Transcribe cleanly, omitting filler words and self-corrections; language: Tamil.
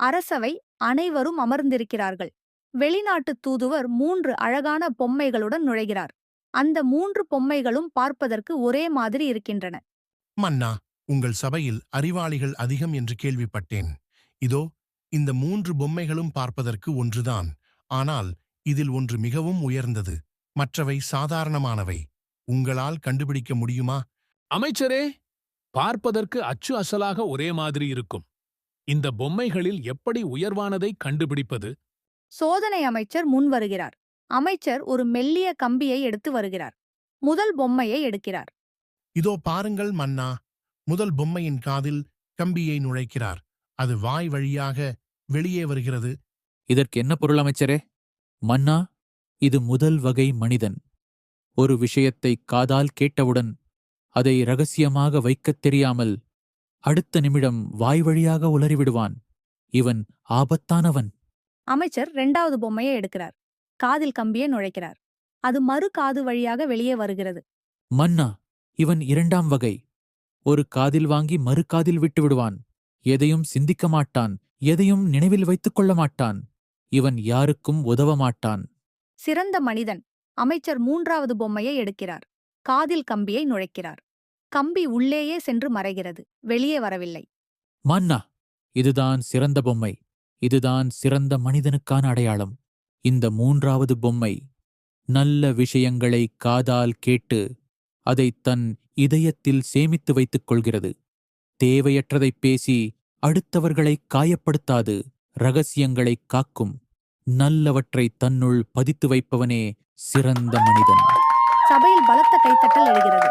அரசவை அனைவரும் அமர்ந்திருக்கிறார்கள். வெளிநாட்டு தூதுவர் 3 அழகான பொம்மைகளுடன் நுழைகிறார். அந்த 3 பொம்மைகளும் பார்ப்பதற்கு ஒரே மாதிரி இருக்கின்றன. மன்னா, உங்கள் சபையில் அறிவாளிகள் அதிகம் என்று கேள்விப்பட்டேன். இதோ இந்த 3 பொம்மைகளும் பார்ப்பதற்கு ஒன்றுதான். ஆனால் இதில் ஒன்று மிகவும் உயர்ந்தது, மற்றவை சாதாரணமானவை. உங்களால் கண்டுபிடிக்க முடியுமா? அமைச்சரே, பார்ப்பதற்கு அச்சு அசலாக ஒரே மாதிரி இருக்கும். இந்த பொம்மைகளில் எப்படி உயர்வானதை கண்டுபிடிப்பது? சோதனை அமைச்சர் முன் வருகிறார். அமைச்சர் ஒரு மெல்லிய கம்பியை எடுத்து வருகிறார். முதல் பொம்மையை எடுக்கிறார். இதோ பாருங்கள் மன்னா. முதல் பொம்மையின் காதில் கம்பியை நுழைக்கிறார். அது வாய் வழியாக வெளியே வருகிறது. இதற்கு என்ன பொருள் அமைச்சரே? மன்னா, இது முதல் வகை மனிதன். ஒரு விஷயத்தை காதால் கேட்டவுடன் அதை இரகசியமாக வைக்கத் தெரியாமல் அடுத்த நிமிடம் வாய் வழியாக உளறிவிடுவான். இவன் ஆபத்தானவன். அமைச்சர் 2வது பொம்மையை எடுக்கிறார். காதில் கம்பியை நுழைக்கிறார். அது மறு காது வழியாக வெளியே வருகிறது. மன்னா, இவன் 2ஆம் வகை. ஒரு காதில் வாங்கி மறு காதில் விட்டு விடுவான். எதையும் சிந்திக்க மாட்டான், எதையும் நினைவில் வைத்துக் கொள்ள மாட்டான். இவன் யாருக்கும் உதவ மாட்டான். சிறந்த மனிதன். அமைச்சர் 3வது பொம்மையை எடுக்கிறார். காதில் கம்பியை நுழைக்கிறார். கம்பி உள்ளேயே சென்று மறைகிறது, வெளியே வரவில்லை. மன்னா, இதுதான் சிறந்த பொம்மை. இதுதான் சிறந்த மனிதனுக்கான அடையாளம். இந்த 3வது பொம்மை நல்ல விஷயங்களை காதால் கேட்டு அதைத் தன் இதயத்தில் சேமித்து வைத்துக் கொள்கிறது. தேவையற்றதைப் பேசி அடுத்தவர்களைக் காயப்படுத்தாது. ரகசியங்களைக் காக்கும். நல்லவற்றை தன்னுள் பதித்து வைப்பவனே சிறந்த மனிதன். சபையில் பலத்த கைத்தட்டல் எழுகிறது.